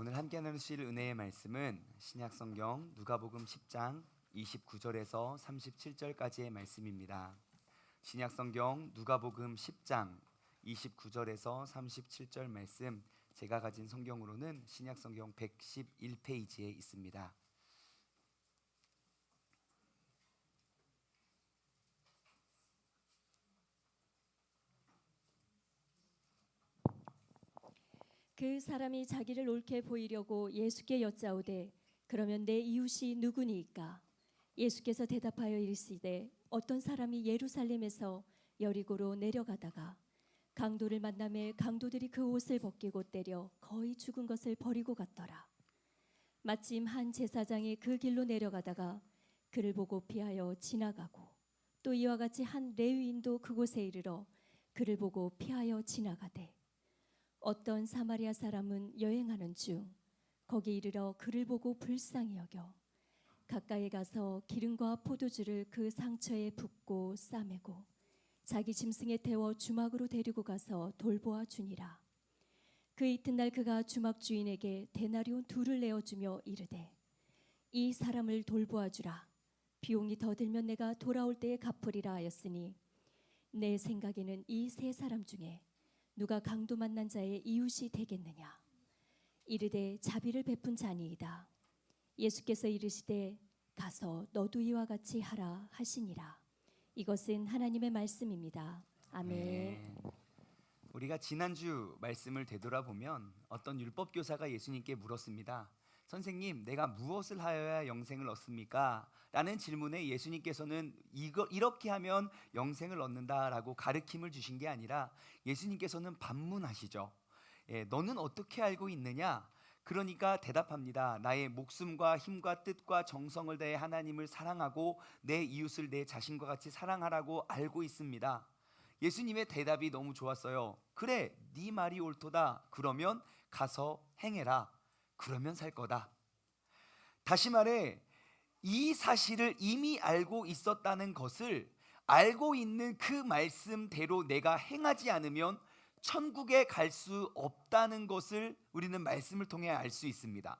오늘 함께 나누실 은혜의 말씀은 신약성경 누가복음 10장 29절에서 37절까지의 말씀입니다. 신약성경 누가복음 10장 29절에서 37절 말씀, 제가 가진 성경으로는 신약성경 111페이지에 있습니다. 그 사람이 자기를 옳게 보이려고 예수께 여짜오되 그러면 내 이웃이 누구니이까? 예수께서 대답하여 이르시되 어떤 사람이 예루살렘에서 여리고로 내려가다가 강도를 만나매 강도들이 그 옷을 벗기고 때려 거의 죽은 것을 버리고 갔더라. 마침 한 제사장이 그 길로 내려가다가 그를 보고 피하여 지나가고 또 이와 같이 한 레위인도 그곳에 이르러 그를 보고 피하여 지나가되 어떤 사마리아 사람은 여행하는 중 거기 이르러 그를 보고 불쌍히 여겨 가까이 가서 기름과 포도주를 그 상처에 붓고 싸매고 자기 짐승에 태워 주막으로 데리고 가서 돌보아 주니라. 그 이튿날 그가 주막 주인에게 데나리온 2를 내어주며 이르되 이 사람을 돌보아 주라. 비용이 더 들면 내가 돌아올 때에 갚으리라 하였으니 내 생각에는 이 세 사람 중에 누가 강도 만난 자의 이웃이 되겠느냐? 이르되 자비를 베푼 자니이다. 예수께서 이르시되 가서 너도 이와 같이 하라 하시니라. 이것은 하나님의 말씀입니다. 아멘. 우리가 지난주 말씀을 되돌아보면 어떤 율법 교사가 예수님께 물었습니다. 선생님, 내가 무엇을 하여야 영생을 얻습니까? 라는 질문에 예수님께서는 이렇게 하면 영생을 얻는다라고 가르침을 주신 게 아니라 예수님께서는 반문하시죠. 너는 어떻게 알고 있느냐? 그러니까 대답합니다. 나의 목숨과 힘과 뜻과 정성을 다해 하나님을 사랑하고 내 이웃을 내 자신과 같이 사랑하라고 알고 있습니다. 예수님의 대답이 너무 좋았어요. 그래, 네 말이 옳도다. 그러면 가서 행해라. 그러면 살 거다. 다시 말해, 이 사실을 이미 알고 있었다는 것을 알고 있는 그 말씀대로 내가 행하지 않으면 천국에 갈 수 없다는 것을 우리는 말씀을 통해 알 수 있습니다.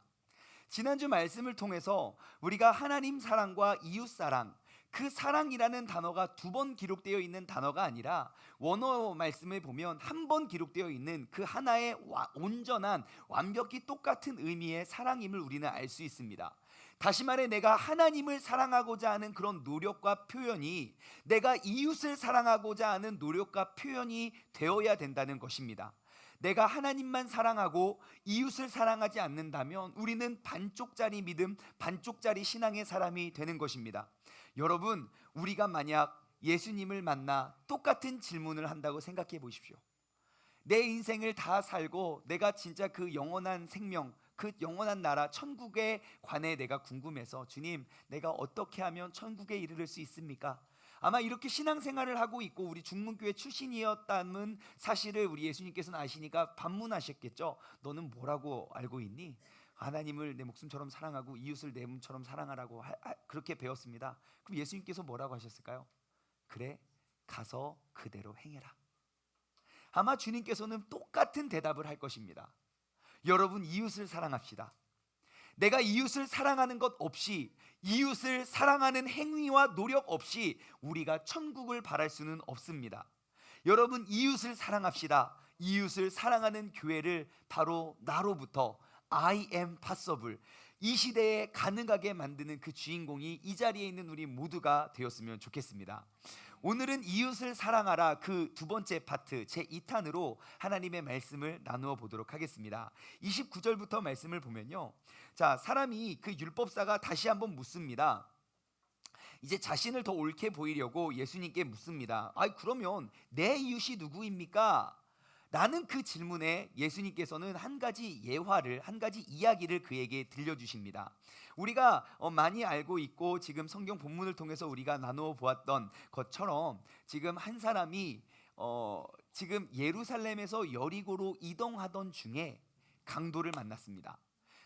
지난주 말씀을 통해서 우리가 하나님 사랑과 이웃 사랑, 그 사랑이라는 단어가 2번 기록되어 있는 단어가 아니라 원어 말씀에 보면 한 번 기록되어 있는 그 하나의 온전한 완벽히 똑같은 의미의 사랑임을 우리는 알 수 있습니다. 다시 말해, 내가 하나님을 사랑하고자 하는 그런 노력과 표현이 내가 이웃을 사랑하고자 하는 노력과 표현이 되어야 된다는 것입니다. 내가 하나님만 사랑하고 이웃을 사랑하지 않는다면 우리는 반쪽짜리 믿음, 반쪽짜리 신앙의 사람이 되는 것입니다. 여러분, 우리가 만약 예수님을 만나 똑같은 질문을 한다고 생각해 보십시오. 내 인생을 다 살고 내가 진짜 그 영원한 생명, 그 영원한 나라 천국에 관해 내가 궁금해서 주님, 내가 어떻게 하면 천국에 이르를 수 있습니까? 아마 이렇게 신앙생활을 하고 있고 우리 중문교회 출신이었다는 사실을 우리 예수님께서는 아시니까 반문하셨겠죠. 너는 뭐라고 알고 있니? 하나님을 내 목숨처럼 사랑하고 이웃을 내 몸처럼 사랑하라고 그렇게 배웠습니다. 그럼 예수님께서 뭐라고 하셨을까요? 그래, 가서 그대로 행해라. 아마 주님께서는 똑같은 대답을 할 것입니다. 여러분, 이웃을 사랑합시다. 내가 이웃을 사랑하는 것 없이, 이웃을 사랑하는 행위와 노력 없이 우리가 천국을 바랄 수는 없습니다. 여러분, 이웃을 사랑합시다. 이웃을 사랑하는 교회를 바로 나로부터 I am possible, 이 시대에 가능하게 만드는 그 주인공이 이 자리에 있는 우리 모두가 되었으면 좋겠습니다. 오늘은 이웃을 사랑하라 그 2번째 파트 제 2탄으로 하나님의 말씀을 나누어 보도록 하겠습니다. 29절부터 말씀을 보면요, 자, 사람이 그 율법사가 다시 한번 묻습니다. 이제 자신을 더 옳게 보이려고 예수님께 묻습니다. 그러면 내 이웃이 누구입니까? 라는 그 질문에 예수님께서는 한 가지 예화를, 한 가지 이야기를 그에게 들려주십니다. 우리가 많이 알고 있고 지금 성경 본문을 통해서 우리가 나누어 보았던 것처럼 지금 한 사람이 지금 예루살렘에서 여리고로 이동하던 중에 강도를 만났습니다.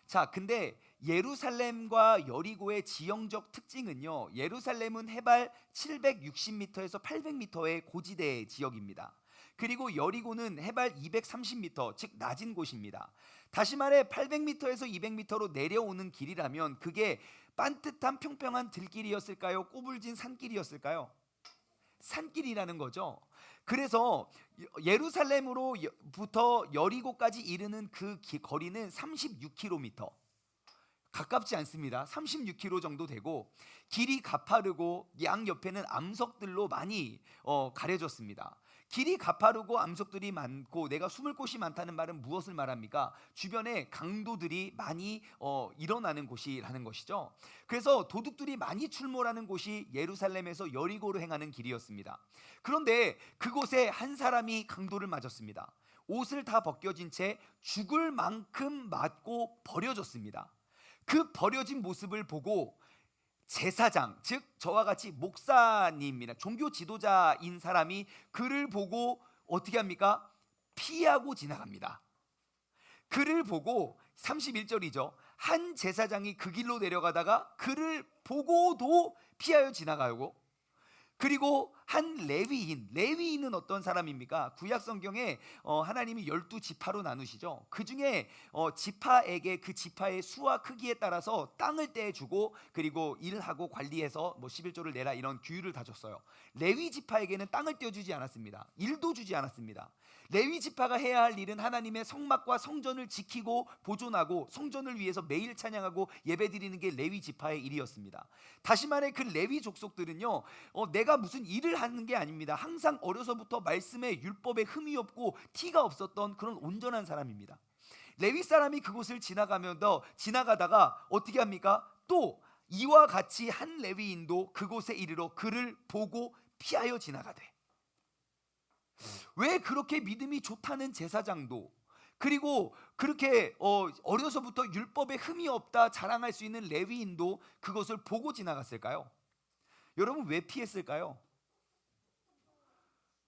자, 근데 예루살렘과 여리고의 지형적 특징은요, 예루살렘은 해발 760m에서 800m의 고지대 지역입니다. 그리고 여리고는 해발 230m, 즉 낮은 곳입니다. 다시 말해 800m에서 200m로 내려오는 길이라면 그게 반듯한 평평한 들길이었을까요? 꼬불진 산길이었을까요? 산길이라는 거죠. 그래서 예루살렘으로부터 여리고까지 이르는 그 거리는 36km. 가깝지 않습니다. 36km 정도 되고 길이 가파르고 양 옆에는 암석들로 많이 가려졌습니다. 길이 가파르고 암석들이 많고 내가 숨을 곳이 많다는 말은 무엇을 말합니까? 주변에 강도들이 많이 일어나는 곳이라는 것이죠. 그래서 도둑들이 많이 출몰하는 곳이 예루살렘에서 여리고로 행하는 길이었습니다. 그런데 그곳에 한 사람이 강도를 맞았습니다. 옷을 다 벗겨진 채 죽을 만큼 맞고 버려졌습니다. 그 버려진 모습을 보고 제사장, 즉 저와 같이 목사님이나 종교 지도자인 사람이 그를 보고 어떻게 합니까? 피하고 지나갑니다. 그를 보고 31절이죠. 한 제사장이 그 길로 내려가다가 그를 보고도 피하여 지나가고, 그리고 한 레위인은 어떤 사람입니까? 구약 성경에 하나님이 12지파로 나누시죠. 그 중에 지파에게 그 지파의 수와 크기에 따라서 땅을 떼주고 그리고 일하고 관리해서 11조를 내라 이런 규율을 다 줬어요. 레위 지파에게는 땅을 떼주지 않았습니다. 일도 주지 않았습니다. 레위 지파가 해야 할 일은 하나님의 성막과 성전을 지키고 보존하고 성전을 위해서 매일 찬양하고 예배드리는 게 레위 지파의 일이었습니다. 다시 말해 그 레위 족속들은요, 내가 무슨 일을 하는 게 아닙니다. 항상 어려서부터 말씀에 율법에 흠이 없고 티가 없었던 그런 온전한 사람입니다. 레위 사람이 그곳을 지나가다가 어떻게 합니까? 또 이와 같이 한 레위인도 그곳에 이르러 그를 보고 피하여 지나가되, 왜 그렇게 믿음이 좋다는 제사장도 그리고 그렇게 어려서부터 율법에 흠이 없다 자랑할 수 있는 레위인도 그것을 보고 지나갔을까요? 여러분 왜 피했을까요?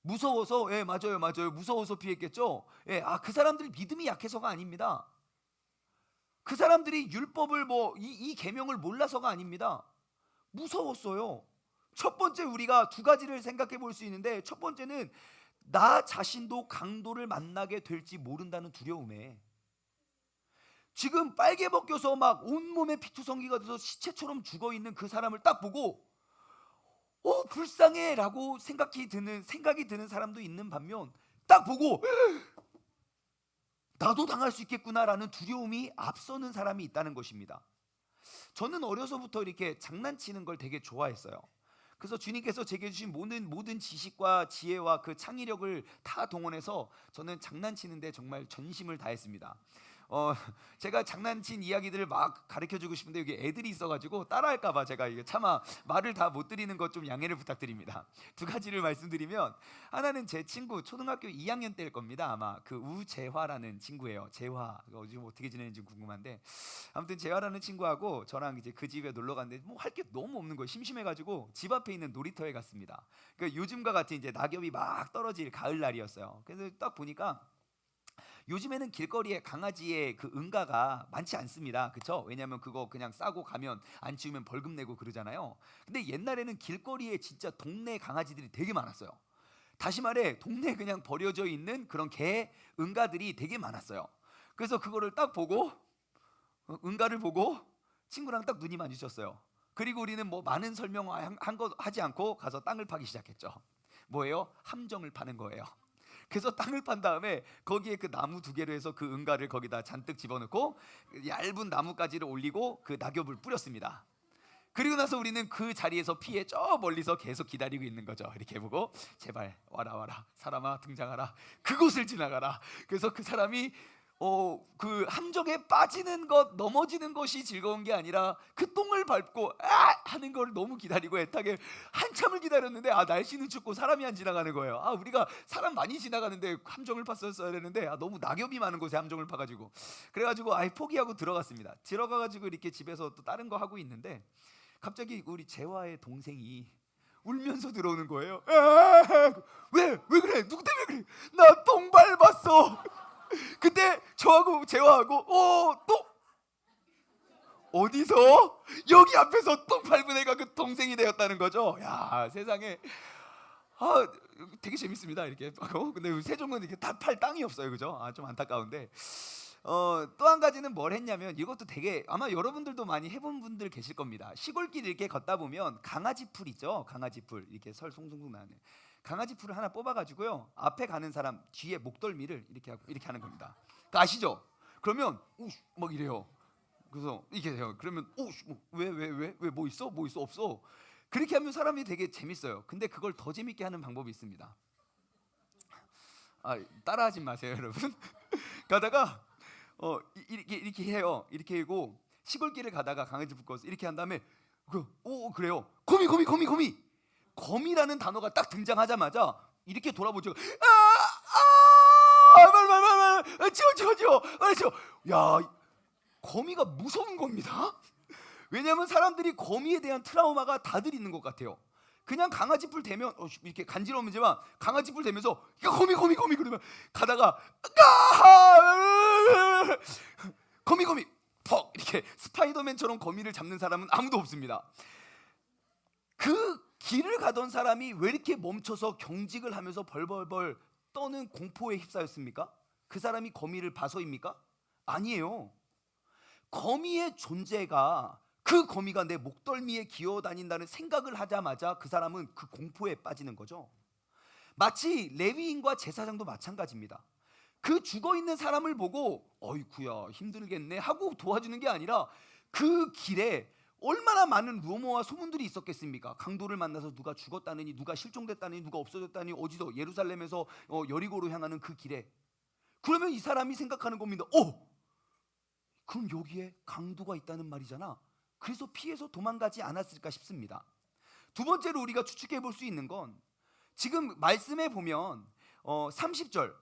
무서워서. 예, 맞아요. 무서워서 피했겠죠. 예, 그 사람들 믿음이 약해서가 아닙니다. 그 사람들이 율법을 이 계명을 몰라서가 아닙니다. 무서웠어요. 첫 번째 우리가 두 가지를 생각해 볼 수 있는데, 첫 번째는 나 자신도 강도를 만나게 될지 모른다는 두려움에, 지금 빨개 벗겨서 막 온몸에 피투성기가 돼서 시체처럼 죽어있는 그 사람을 딱 보고 불쌍해 라고 생각이 드는 사람도 있는 반면, 딱 보고 나도 당할 수 있겠구나 라는 두려움이 앞서는 사람이 있다는 것입니다. 저는 어려서부터 이렇게 장난치는 걸 되게 좋아했어요. 그래서 주님께서 제게 주신 모든 지식과 지혜와 그 창의력을 다 동원해서 저는 장난치는데 정말 전심을 다했습니다. 제가 장난친 이야기들을 막 가르쳐주고 싶은데 여기 애들이 있어가지고 따라할까봐 제가 이게 차마 말을 다 못 드리는 것 좀 양해를 부탁드립니다. 두 가지를 말씀드리면, 하나는 제 친구 초등학교 2학년 때일 겁니다. 아마 그 우재화라는 친구예요. 재화, 요즘 어떻게 지내는지 궁금한데, 아무튼 재화라는 친구하고 저랑 이제 그 집에 놀러 갔는데 할 게 너무 없는 거예요. 심심해가지고 집 앞에 있는 놀이터에 갔습니다. 그러니까 요즘과 같이 이제 낙엽이 막 떨어질 가을 날이었어요. 그래서 딱 보니까 요즘에는 길거리에 강아지의 그 응가가 많지 않습니다. 그렇죠? 왜냐하면 그거 그냥 싸고 가면 안 치우면 벌금 내고 그러잖아요. 근데 옛날에는 길거리에 진짜 동네 강아지들이 되게 많았어요. 다시 말해 동네에 그냥 버려져 있는 그런 개 응가들이 되게 많았어요. 그래서 그거를 딱 보고, 응가를 보고 친구랑 딱 눈이 마주쳤어요. 그리고 우리는 많은 설명한 거 하지 않고 가서 땅을 파기 시작했죠. 뭐예요? 함정을 파는 거예요. 그래서 땅을 판 다음에 거기에 그 나무 2개로 해서 그 응가를 거기다 잔뜩 집어넣고 얇은 나뭇가지를 올리고 그 낙엽을 뿌렸습니다. 그리고 나서 우리는 그 자리에서 피해 저 멀리서 계속 기다리고 있는 거죠. 이렇게 보고 제발 와라 사람아 등장하라, 그곳을 지나가라. 그래서 그 사람이 그 함정에 빠지는 것, 넘어지는 것이 즐거운 게 아니라 그 똥을 밟고 하는 걸 너무 기다리고 애타게 한참을 기다렸는데 날씨는 춥고 사람이 안 지나가는 거예요. 우리가 사람 많이 지나가는데 함정을 팠었어야 되는데 너무 낙엽이 많은 곳에 함정을 파가지고, 그래가지고 포기하고 들어갔습니다. 들어가가지고 이렇게 집에서 또 다른 거 하고 있는데 갑자기 우리 재화의 동생이 울면서 들어오는 거예요. 왜 그래? 누구 때문에 그래? 나 똥 밟았어. 그때 저하고 재화하고 또 어디서? 여기 앞에서 똥 밟은 애가 그 동생이 되었다는 거죠. 야, 세상에. 아, 되게 재밌습니다. 이렇게. 근데 세종은 이렇게 다 팔 땅이 없어요, 그죠? 좀 안타까운데. 또 한 가지는 뭘 했냐면 이것도 되게 아마 여러분들도 많이 해본 분들 계실 겁니다. 시골길 이렇게 걷다 보면 강아지 풀 있죠? 강아지 풀 이렇게 설 송송송 나는 강아지 풀을 하나 뽑아가지고요. 앞에 가는 사람 뒤에 목덜미를 이렇게 하고 이렇게 하는 겁니다. 그거 아시죠? 그러면 막 이래요. 그래서 이렇게 돼요. 그러면 왜 뭐 있어? 뭐 있어? 없어. 그렇게 하면 사람이 되게 재밌어요. 근데 그걸 더 재밌게 하는 방법이 있습니다. 따라하지 마세요, 여러분. 가다가 이렇게 해요. 이렇게 하고 시골길을 가다가 강아지 묶어서 이렇게 한 다음에 그래요. 거미라는 단어가 딱 등장하자마자 이렇게 돌아보죠. 말 치워. 야, 거미가 무서운 겁니다. 왜냐하면 사람들이 거미에 대한 트라우마가 다들 있는 것 같아요. 그냥 강아지 뿔 대면 이렇게 간지러우지만 강아지 뿔 대면서 거미 그러면 가다가 거미 퍽 이렇게 스파이더맨처럼 거미를 잡는 사람은 아무도 없습니다. 그 길을 가던 사람이 왜 이렇게 멈춰서 경직을 하면서 벌벌벌 떠는 공포에 휩싸였습니까? 그 사람이 거미를 봐서입니까? 아니에요. 거미의 존재가 그 거미가 내 목덜미에 기어다닌다는 생각을 하자마자 그 사람은 그 공포에 빠지는 거죠. 마치 레위인과 제사장도 마찬가지입니다. 그 죽어있는 사람을 보고 어이쿠야 힘들겠네 하고 도와주는 게 아니라 그 길에 얼마나 많은 루머와 소문들이 있었겠습니까? 강도를 만나서 누가 죽었다느니 누가 실종됐다느니 누가 없어졌다니 어디서 예루살렘에서 여리고로 향하는 그 길에 그러면 이 사람이 생각하는 겁니다. 그럼 여기에 강도가 있다는 말이잖아. 그래서 피해서 도망가지 않았을까 싶습니다. 두 번째로 우리가 추측해 볼 수 있는 건 지금 말씀에 보면 30절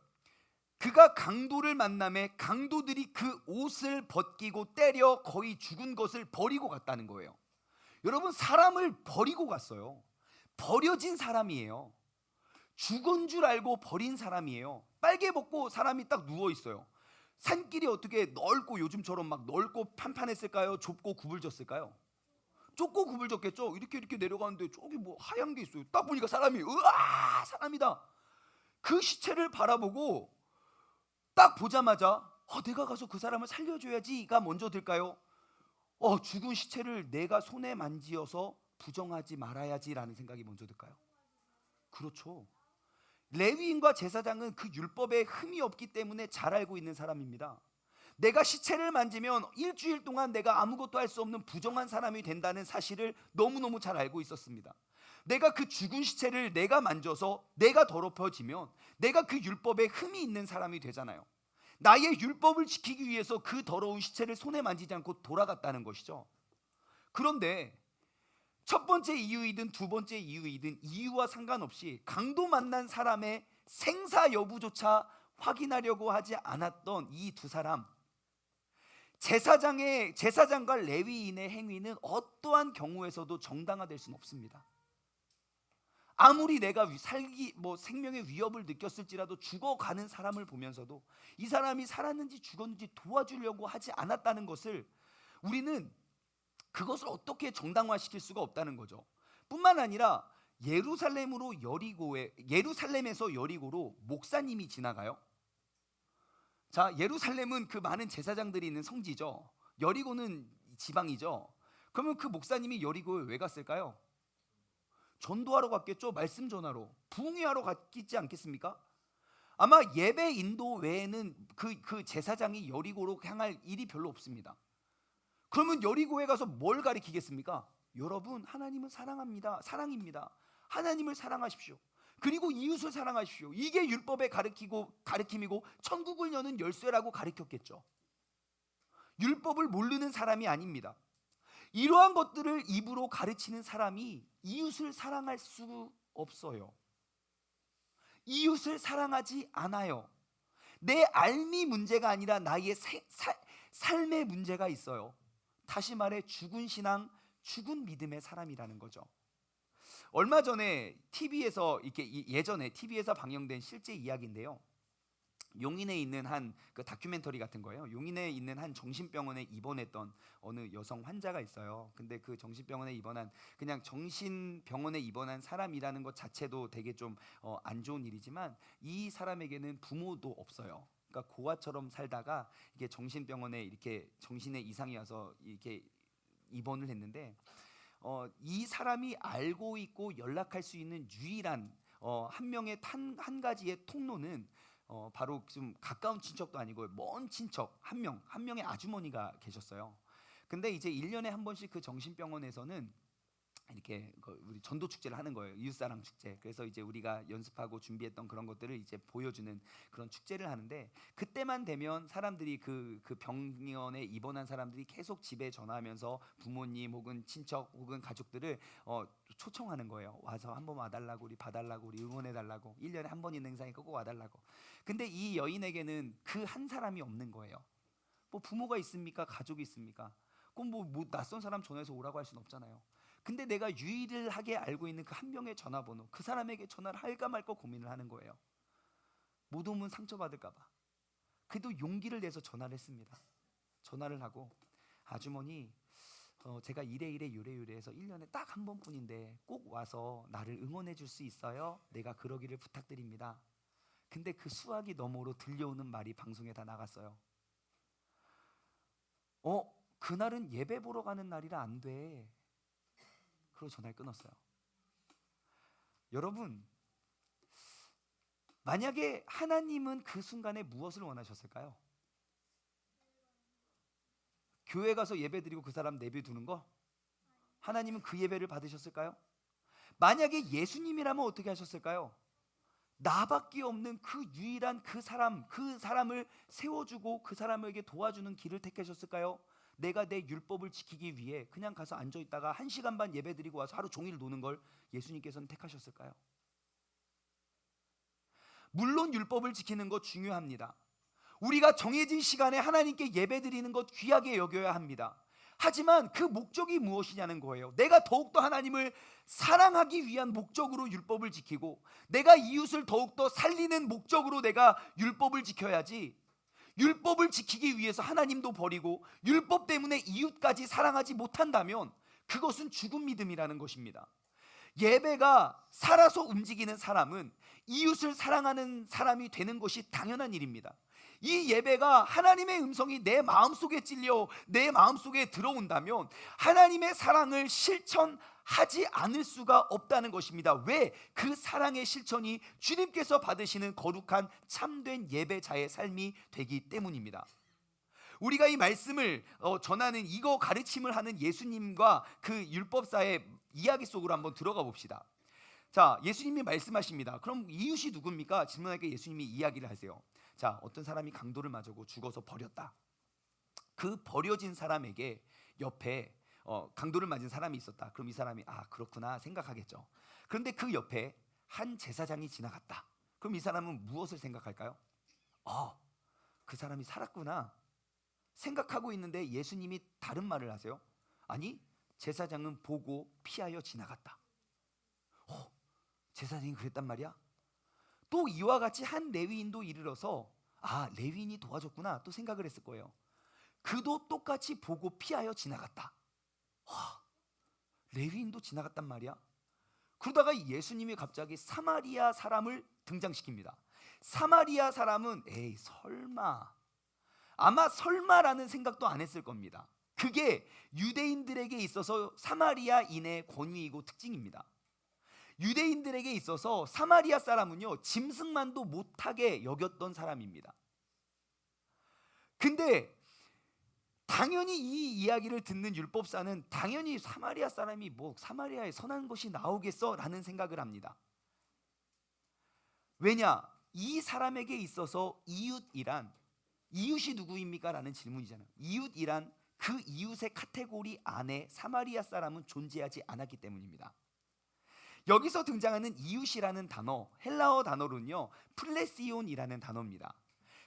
그가 강도를 만남에 강도들이 그 옷을 벗기고 때려 거의 죽은 것을 버리고 갔다는 거예요. 여러분 사람을 버리고 갔어요. 버려진 사람이에요. 죽은 줄 알고 버린 사람이에요. 빨개 벗고 사람이 딱 누워 있어요. 산길이 어떻게 넓고 요즘처럼 막 넓고 판판했을까요? 좁고 구불졌을까요? 좁고 구불졌겠죠. 이렇게 내려가는데 저기 뭐 하얀 게 있어요. 딱 보니까 사람이 사람이다. 그 시체를 바라보고 딱 보자마자 내가 가서 그 사람을 살려줘야지가 먼저 들까요? 죽은 시체를 내가 손에 만지어서 부정하지 말아야지라는 생각이 먼저 들까요? 그렇죠. 레위인과 제사장은 그 율법에 흠이 없기 때문에 잘 알고 있는 사람입니다. 내가 시체를 만지면 일주일 동안 내가 아무것도 할 수 없는 부정한 사람이 된다는 사실을 너무너무 잘 알고 있었습니다. 내가 그 죽은 시체를 내가 만져서 내가 더럽혀지면 내가 그 율법에 흠이 있는 사람이 되잖아요. 나의 율법을 지키기 위해서 그 더러운 시체를 손에 만지지 않고 돌아갔다는 것이죠. 그런데 첫 번째 이유이든 두 번째 이유이든 이유와 상관없이 강도 만난 사람의 생사 여부조차 확인하려고 하지 않았던 이 두 사람, 제사장과 레위인의 행위는 어떠한 경우에서도 정당화될 수는 없습니다. 아무리 내가 생명의 위협을 느꼈을지라도 죽어가는 사람을 보면서도 이 사람이 살았는지 죽었는지 도와주려고 하지 않았다는 것을 우리는 그것을 어떻게 정당화시킬 수가 없다는 거죠. 뿐만 아니라 예루살렘에서 여리고로 목사님이 지나가요. 자, 예루살렘은 그 많은 제사장들이 있는 성지죠. 여리고는 지방이죠. 그러면 그 목사님이 여리고에 왜 갔을까요? 전도하러 갔겠죠. 말씀 전하러, 부흥회하러 갔겠지 않겠습니까? 아마 예배 인도 외에는 그 제사장이 여리고로 향할 일이 별로 없습니다. 그러면 여리고에 가서 뭘 가리키겠습니까? 여러분, 하나님은 사랑입니다. 하나님을 사랑하십시오. 그리고 이웃을 사랑하십시오. 이게 율법의 가르침이고 천국을 여는 열쇠라고 가르쳤겠죠. 율법을 모르는 사람이 아닙니다. 이러한 것들을 입으로 가르치는 사람이 이웃을 사랑할 수 없어요. 이웃을 사랑하지 않아요. 내 알미 문제가 아니라 나의 삶의 문제가 있어요. 다시 말해 죽은 신앙, 죽은 믿음의 사람이라는 거죠. 얼마 전에 TV에서 예전에 TV에서 방영된 실제 이야기인데요. 용인에 있는 한 그 다큐멘터리 같은 거예요. 용인에 있는 한 정신병원에 입원했던 어느 여성 환자가 있어요. 근데 그 정신병원에 입원한, 그냥 정신병원에 입원한 사람이라는 것 자체도 되게 좀 안 좋은 일이지만, 이 사람에게는 부모도 없어요. 그러니까 고아처럼 살다가 이게 정신병원에 이렇게 정신에 이상이 와서 이렇게 입원을 했는데, 이 사람이 알고 있고 연락할 수 있는 유일한 한 명의 한 가지의 통로는 바로 좀 가까운 친척도 아니고 먼 친척 한 명의 아주머니가 계셨어요. 근데 이제 1년에 한 번씩 그 정신병원에서는 이렇게 우리 전도 축제를 하는 거예요. 이웃사랑 축제. 그래서 이제 우리가 연습하고 준비했던 그런 것들을 이제 보여주는 그런 축제를 하는데, 그때만 되면 사람들이 그 병원에 입원한 사람들이 계속 집에 전화하면서 부모님 혹은 친척 혹은 가족들을 초청하는 거예요. 와서 한번 와달라고, 우리 봐달라고, 우리 응원해달라고, 1년에 한 번 있는 행사니까 꼭 와달라고. 근데 이 여인에게는 그 한 사람이 없는 거예요. 뭐 부모가 있습니까? 가족이 있습니까? 그럼 뭐 낯선 사람 전화해서 오라고 할 수는 없잖아요. 근데 내가 유일하게 알고 있는 그 한 명의 전화번호, 그 사람에게 전화를 할까 말까 고민을 하는 거예요. 못 오면 상처받을까 봐. 그래도 용기를 내서 전화를 했습니다. 전화를 하고, 아주머니, 제가 이래 요래요래해서 1년에 딱 한 번뿐인데 꼭 와서 나를 응원해 줄 수 있어요? 내가 그러기를 부탁드립니다. 근데 그 수화기 너머로 들려오는 말이 방송에 다 나갔어요. 그날은 예배 보러 가는 날이라 안 돼. 그러고 전화를 끊었어요. 여러분, 만약에 하나님은 그 순간에 무엇을 원하셨을까요? 교회 가서 예배 드리고 그 사람 내비두는 거? 하나님은 그 예배를 받으셨을까요? 만약에 예수님이라면 어떻게 하셨을까요? 나밖에 없는 그 유일한 그 사람을 세워주고 그 사람에게 도와주는 길을 택하셨을까요? 내가 내 율법을 지키기 위해 그냥 가서 앉아있다가 1시간 반 예배 드리고 와서 하루 종일 노는 걸 예수님께서는 택하셨을까요? 물론 율법을 지키는 것 중요합니다. 우리가 정해진 시간에 하나님께 예배 드리는 것 귀하게 여겨야 합니다. 하지만 그 목적이 무엇이냐는 거예요. 내가 더욱더 하나님을 사랑하기 위한 목적으로 율법을 지키고, 내가 이웃을 더욱더 살리는 목적으로 내가 율법을 지켜야지, 율법을 지키기 위해서 하나님도 버리고 율법 때문에 이웃까지 사랑하지 못한다면 그것은 죽은 믿음이라는 것입니다. 예배가 살아서 움직이는 사람은 이웃을 사랑하는 사람이 되는 것이 당연한 일입니다. 이 예배가 하나님의 음성이 내 마음속에 찔려 내 마음속에 들어온다면 하나님의 사랑을 실천하지 않을 수가 없다는 것입니다. 왜? 그 사랑의 실천이 주님께서 받으시는 거룩한 참된 예배자의 삶이 되기 때문입니다. 우리가 이 말씀을 전하는, 이거 가르침을 하는 예수님과 그 율법사의 이야기 속으로 한번 들어가 봅시다. 자, 예수님이 말씀하십니다. 그럼 이웃이 누굽니까? 질문하니까 예수님이 이야기를 하세요. 자, 어떤 사람이 강도를 맞고 죽어서 버렸다. 그 버려진 사람에게 옆에 강도를 맞은 사람이 있었다. 그럼 이 사람이 그렇구나 생각하겠죠. 그런데 그 옆에 한 제사장이 지나갔다. 그럼 이 사람은 무엇을 생각할까요? 그 사람이 살았구나 생각하고 있는데 예수님이 다른 말을 하세요. 아니, 제사장은 보고 피하여 지나갔다. 제사장이 그랬단 말이야? 또 이와 같이 한 레위인도 이르러서 레위인이 도와줬구나 또 생각을 했을 거예요. 그도 똑같이 보고 피하여 지나갔다. 레위인도 지나갔단 말이야? 그러다가 예수님이 갑자기 사마리아 사람을 등장시킵니다. 사마리아 사람은 아마 설마라는 생각도 안 했을 겁니다. 그게 유대인들에게 있어서 사마리아인의 권위이고 특징입니다. 유대인들에게 있어서 사마리아 사람은요, 짐승만도 못하게 여겼던 사람입니다. 근데 당연히 이 이야기를 듣는 율법사는 당연히 사마리아 사람이 사마리아에 선한 것이 나오겠어 라는 생각을 합니다. 왜냐? 이 사람에게 있어서 이웃이 누구입니까? 라는 질문이잖아요. 이웃이란 그 이웃의 카테고리 안에 사마리아 사람은 존재하지 않았기 때문입니다. 여기서 등장하는 이웃이라는 단어, 헬라어 단어로는요 플레시온이라는 단어입니다.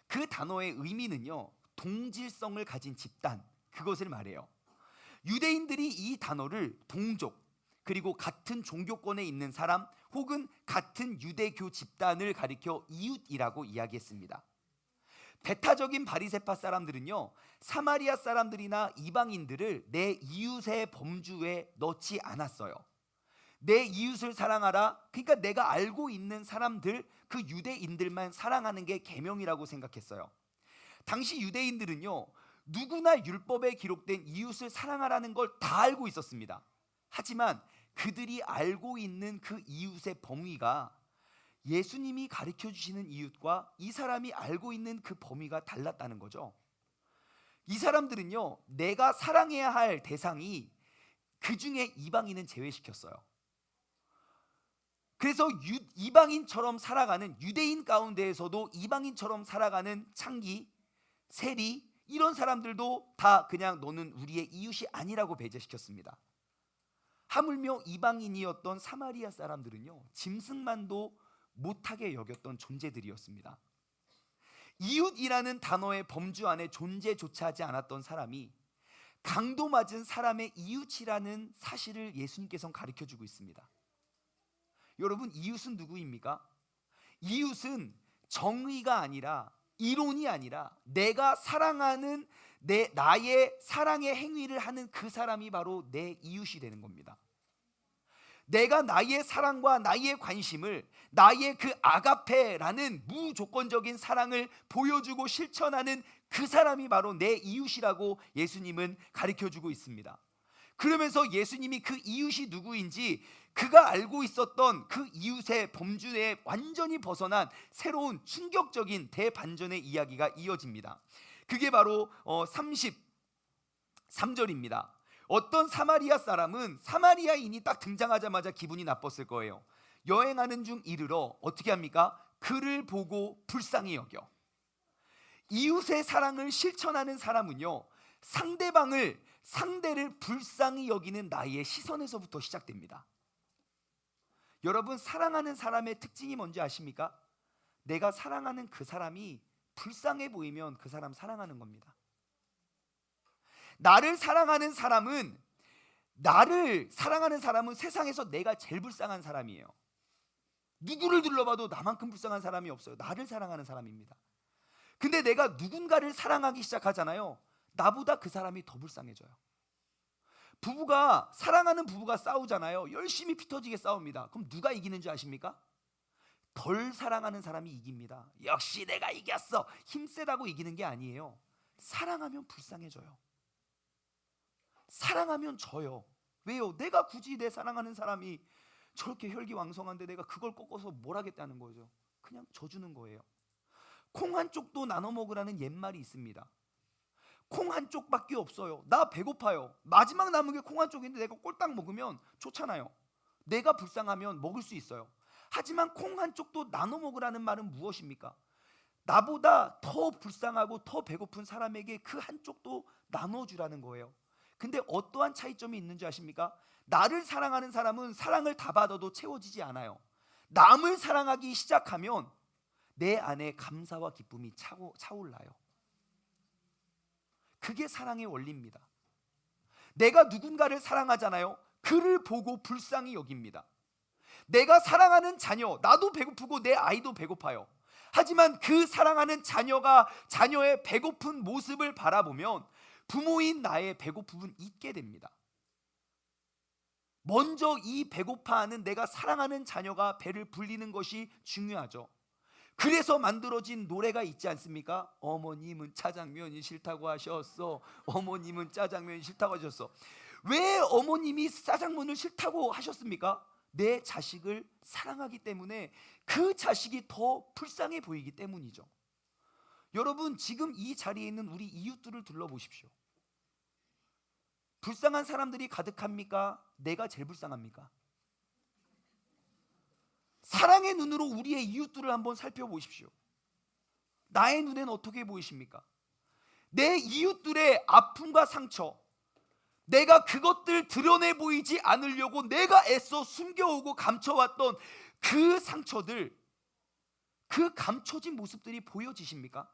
그 단어의 의미는요 동질성을 가진 집단, 그것을 말해요. 유대인들이 이 단어를 동족, 그리고 같은 종교권에 있는 사람 혹은 같은 유대교 집단을 가리켜 이웃이라고 이야기했습니다. 배타적인 바리새파 사람들은요, 사마리아 사람들이나 이방인들을 내 이웃의 범주에 넣지 않았어요. 내 이웃을 사랑하라. 그러니까 내가 알고 있는 사람들, 그 유대인들만 사랑하는 게 계명이라고 생각했어요. 당시 유대인들은요, 누구나 율법에 기록된 이웃을 사랑하라는 걸 다 알고 있었습니다. 하지만 그들이 알고 있는 그 이웃의 범위가 예수님이 가르쳐 주시는 이웃과 이 사람이 알고 있는 그 범위가 달랐다는 거죠. 이 사람들은요, 내가 사랑해야 할 대상이 그 중에 이방인은 제외시켰어요. 그래서 이방인처럼 살아가는, 유대인 가운데에서도 이방인처럼 살아가는 창기, 세리, 이런 사람들도 다 그냥 너는 우리의 이웃이 아니라고 배제시켰습니다. 하물며 이방인이었던 사마리아 사람들은요, 짐승만도 못하게 여겼던 존재들이었습니다. 이웃이라는 단어의 범주 안에 존재조차 하지 않았던 사람이 강도 맞은 사람의 이웃이라는 사실을 예수님께서는 가르쳐주고 있습니다. 여러분, 이웃은 누구입니까? 이웃은 정의가 아니라, 이론이 아니라 내가 사랑하는 나의 사랑의 행위를 하는 그 사람이 바로 내 이웃이 되는 겁니다. 내가 나의 사랑과 나의 관심을, 나의 그 아가페라는 무조건적인 사랑을 보여주고 실천하는 그 사람이 바로 내 이웃이라고 예수님은 가르쳐주고 있습니다. 그러면서 예수님이 그 이웃이 누구인지, 그가 알고 있었던 그 이웃의 범주에 완전히 벗어난 새로운 충격적인 대반전의 이야기가 이어집니다. 그게 바로 33절입니다. 어떤 사마리아 사람은, 사마리아인이 딱 등장하자마자 기분이 나빴을 거예요. 여행하는 중 이르러 어떻게 합니까? 그를 보고 불쌍히 여겨. 이웃의 사랑을 실천하는 사람은요, 상대를 불쌍히 여기는 나의 시선에서부터 시작됩니다. 여러분, 사랑하는 사람의 특징이 뭔지 아십니까? 내가 사랑하는 그 사람이 불쌍해 보이면 그 사람 사랑하는 겁니다. 나를 사랑하는 사람은 세상에서 내가 제일 불쌍한 사람이에요. 누구를 둘러봐도 나만큼 불쌍한 사람이 없어요. 나를 사랑하는 사람입니다. 근데 내가 누군가를 사랑하기 시작하잖아요. 나보다 그 사람이 더 불쌍해져요. 사랑하는 부부가 싸우잖아요. 열심히 피 터지게 싸웁니다. 그럼 누가 이기는 줄 아십니까? 덜 사랑하는 사람이 이깁니다. 역시 내가 이겼어. 힘세다고 이기는 게 아니에요. 사랑하면 불쌍해져요. 사랑하면 져요. 왜요? 내가 굳이 내 사랑하는 사람이 저렇게 혈기왕성한데 내가 그걸 꺾어서 뭘 하겠다는 거죠. 그냥 져주는 거예요. 콩 한 쪽도 나눠 먹으라는 옛말이 있습니다. 콩 한 쪽밖에 없어요. 나 배고파요. 마지막 남은 게 콩 한 쪽인데 내가 꼴딱 먹으면 좋잖아요. 내가 불쌍하면 먹을 수 있어요. 하지만 콩 한 쪽도 나눠 먹으라는 말은 무엇입니까? 나보다 더 불쌍하고 더 배고픈 사람에게 그 한쪽도 나눠주라는 거예요. 근데 어떠한 차이점이 있는지 아십니까? 나를 사랑하는 사람은 사랑을 다 받아도 채워지지 않아요. 남을 사랑하기 시작하면 내 안에 감사와 기쁨이 차올라요. 그게 사랑의 원리입니다. 내가 누군가를 사랑하잖아요. 그를 보고 불쌍히 여깁니다. 내가 사랑하는 자녀, 나도 배고프고 내 아이도 배고파요. 하지만 그 사랑하는 자녀의 배고픈 모습을 바라보면 부모인 나의 배고픔은 잊게 됩니다. 먼저 이 배고파하는 내가 사랑하는 자녀가 배를 불리는 것이 중요하죠. 그래서 만들어진 노래가 있지 않습니까? 어머님은 짜장면이 싫다고 하셨어. 어머님은 짜장면이 싫다고 하셨어. 왜 어머님이 짜장면을 싫다고 하셨습니까? 내 자식을 사랑하기 때문에, 그 자식이 더 불쌍해 보이기 때문이죠. 여러분, 지금 이 자리에 있는 우리 이웃들을 둘러보십시오. 불쌍한 사람들이 가득합니까? 내가 제일 불쌍합니까? 사랑의 눈으로 우리의 이웃들을 한번 살펴보십시오. 나의 눈에는 어떻게 보이십니까? 내 이웃들의 아픔과 상처, 내가 그것들 드러내 보이지 않으려고 내가 애써 숨겨오고 감춰왔던 그 상처들, 그 감춰진 모습들이 보여지십니까?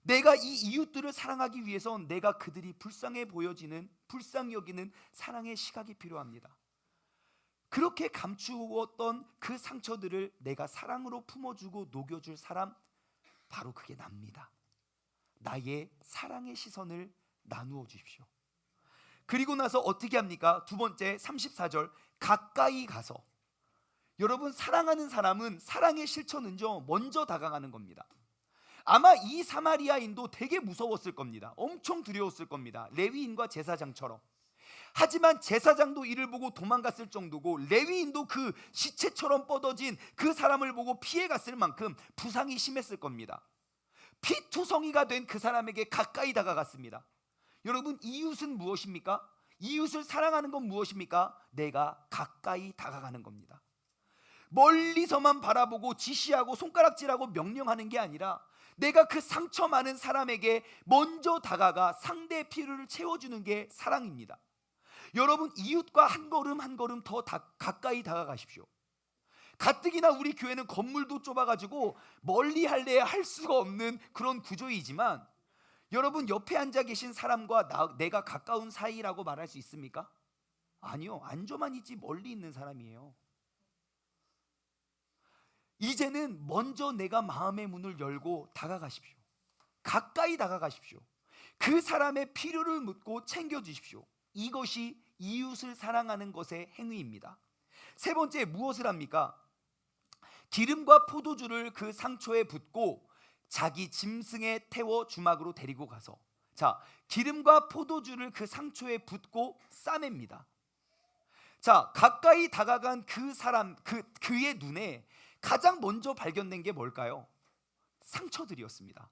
내가 이 이웃들을 사랑하기 위해선 내가 그들이 불쌍해 보여지는, 불쌍히 여기는 사랑의 시각이 필요합니다. 그렇게 감추었던 그 상처들을 내가 사랑으로 품어주고 녹여줄 사람, 바로 그게 납니다. 나의 사랑의 시선을 나누어 주십시오. 그리고 나서 어떻게 합니까? 두 번째 34절, 가까이 가서. 여러분, 사랑하는 사람은 사랑의 실천은요 먼저 다가가는 겁니다. 아마 이 사마리아인도 되게 무서웠을 겁니다. 엄청 두려웠을 겁니다. 레위인과 제사장처럼. 하지만 제사장도 이를 보고 도망갔을 정도고, 레위인도 그 시체처럼 뻗어진 그 사람을 보고 피해갔을 만큼 부상이 심했을 겁니다. 피투성이가 된 그 사람에게 가까이 다가갔습니다. 여러분, 이웃은 무엇입니까? 이웃을 사랑하는 건 무엇입니까? 내가 가까이 다가가는 겁니다. 멀리서만 바라보고 지시하고 손가락질하고 명령하는 게 아니라, 내가 그 상처 많은 사람에게 먼저 다가가 상대의 필요를 채워주는 게 사랑입니다. 여러분, 이웃과 한 걸음 한 걸음 더 가까이 다가가십시오. 가뜩이나 우리 교회는 건물도 좁아가지고 멀리 할래야 할 수가 없는 그런 구조이지만, 여러분, 옆에 앉아 계신 사람과 내가 가까운 사이라고 말할 수 있습니까? 아니요, 앉아만 있지 멀리 있는 사람이에요. 이제는 먼저 내가 마음의 문을 열고 다가가십시오. 가까이 다가가십시오. 그 사람의 필요를 묻고 챙겨주십시오. 이것이 이웃을 사랑하는 것의 행위입니다. 세 번째, 무엇을 합니까? 기름과 포도주를 그 상처에 붓고 자기 짐승에 태워 주막으로 데리고 가서, 자, 기름과 포도주를 그 상처에 붓고 싸맵니다. 자, 가까이 다가간 그 사람, 그의 눈에 가장 먼저 발견된 게 뭘까요? 상처들이었습니다.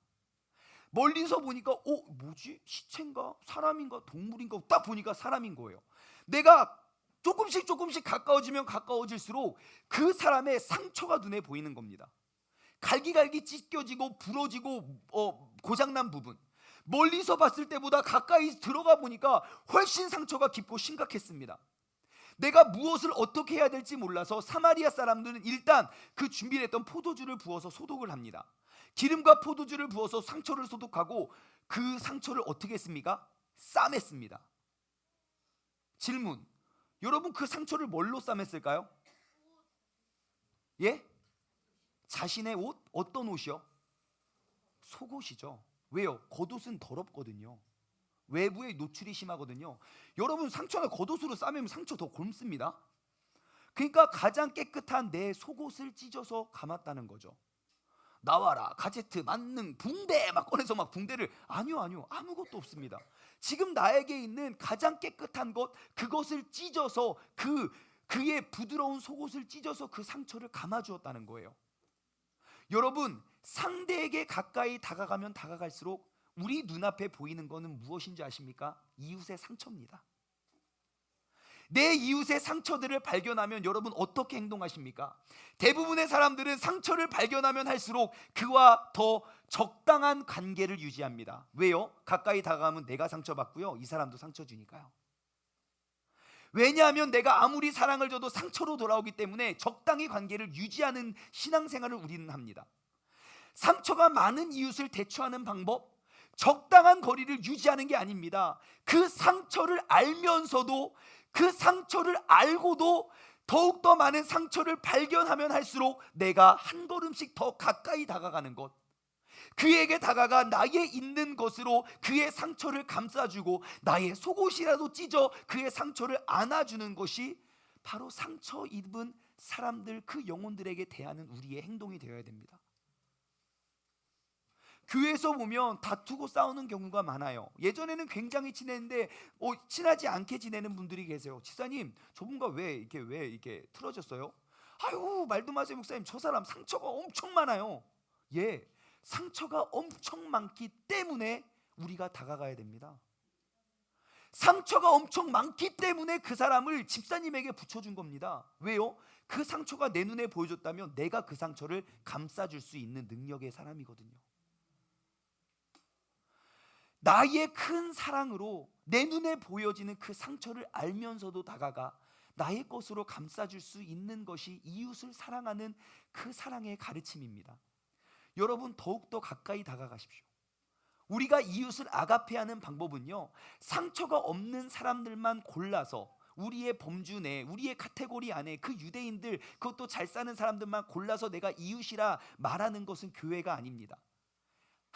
멀리서 보니까 뭐지? 시체인가? 사람인가? 동물인가? 딱 보니까 사람인 거예요. 내가 조금씩 가까워지면 가까워질수록 그 사람의 상처가 눈에 보이는 겁니다. 갈기갈기 찢겨지고 부러지고 고장난 부분, 멀리서 봤을 때보다 가까이 들어가 보니까 훨씬 상처가 깊고 심각했습니다. 내가 무엇을 어떻게 해야 될지 몰라서 사마리아 사람들은 일단 그 준비를 했던 포도주를 부어서 소독을 합니다. 기름과 포도주를 부어서 상처를 소독하고 그 상처를 어떻게 했습니까? 싸맸습니다. 질문, 여러분, 그 상처를 뭘로 싸맸을까요? 예? 자신의 옷? 어떤 옷이요? 속옷이죠. 왜요? 겉옷은 더럽거든요. 외부에 노출이 심하거든요. 여러분, 상처는 겉옷으로 싸매면 상처 더 곪습니다. 그러니까 가장 깨끗한 내 속옷을 찢어서 감았다는 거죠. 나와라, 가제트, 만능, 붕대 막 꺼내서 막 붕대를, 아니요, 아무것도 없습니다. 지금 나에게 있는 가장 깨끗한 것, 그것을 찢어서 그의 부드러운 속옷을 찢어서 그 상처를 감아주었다는 거예요. 여러분, 상대에게 가까이 다가가면 다가갈수록 우리 눈앞에 보이는 것은 무엇인지 아십니까? 이웃의 상처입니다. 내 이웃의 상처들을 발견하면 여러분 어떻게 행동하십니까? 대부분의 사람들은 상처를 발견하면 할수록 그와 더 적당한 관계를 유지합니다. 왜요? 가까이 다가가면 내가 상처받고요, 이 사람도 상처 주니까요. 왜냐하면 내가 아무리 사랑을 줘도 상처로 돌아오기 때문에 적당히 관계를 유지하는 신앙생활을 우리는 합니다. 상처가 많은 이웃을 대처하는 방법, 적당한 거리를 유지하는 게 아닙니다. 그 상처를 알면서도, 그 상처를 알고도 더욱더 많은 상처를 발견하면 할수록 내가 한 걸음씩 더 가까이 다가가는 것, 그에게 다가가 나의 있는 것으로 그의 상처를 감싸주고 나의 속옷이라도 찢어 그의 상처를 안아주는 것이 바로 상처 입은 사람들, 그 영혼들에게 대하는 우리의 행동이 되어야 됩니다. 교회에서 보면 다투고 싸우는 경우가 많아요. 예전에는 굉장히 친했는데 친하지 않게 지내는 분들이 계세요. 집사님, 저분과 왜 이렇게 틀어졌어요? 아유, 말도 마세요 목사님, 저 사람 상처가 엄청 많아요. 예, 상처가 엄청 많기 때문에 우리가 다가가야 됩니다. 상처가 엄청 많기 때문에 그 사람을 집사님에게 붙여준 겁니다. 왜요? 그 상처가 내 눈에 보여줬다면 내가 그 상처를 감싸줄 수 있는 능력의 사람이거든요. 나의 큰 사랑으로 내 눈에 보여지는 그 상처를 알면서도 다가가 나의 것으로 감싸줄 수 있는 것이 이웃을 사랑하는 그 사랑의 가르침입니다. 여러분, 더욱더 가까이 다가가십시오. 우리가 이웃을 아가페하는 방법은요, 상처가 없는 사람들만 골라서 우리의 범주 내, 우리의 카테고리 안에 그 유대인들, 그것도 잘 사는 사람들만 골라서 내가 이웃이라 말하는 것은 교회가 아닙니다.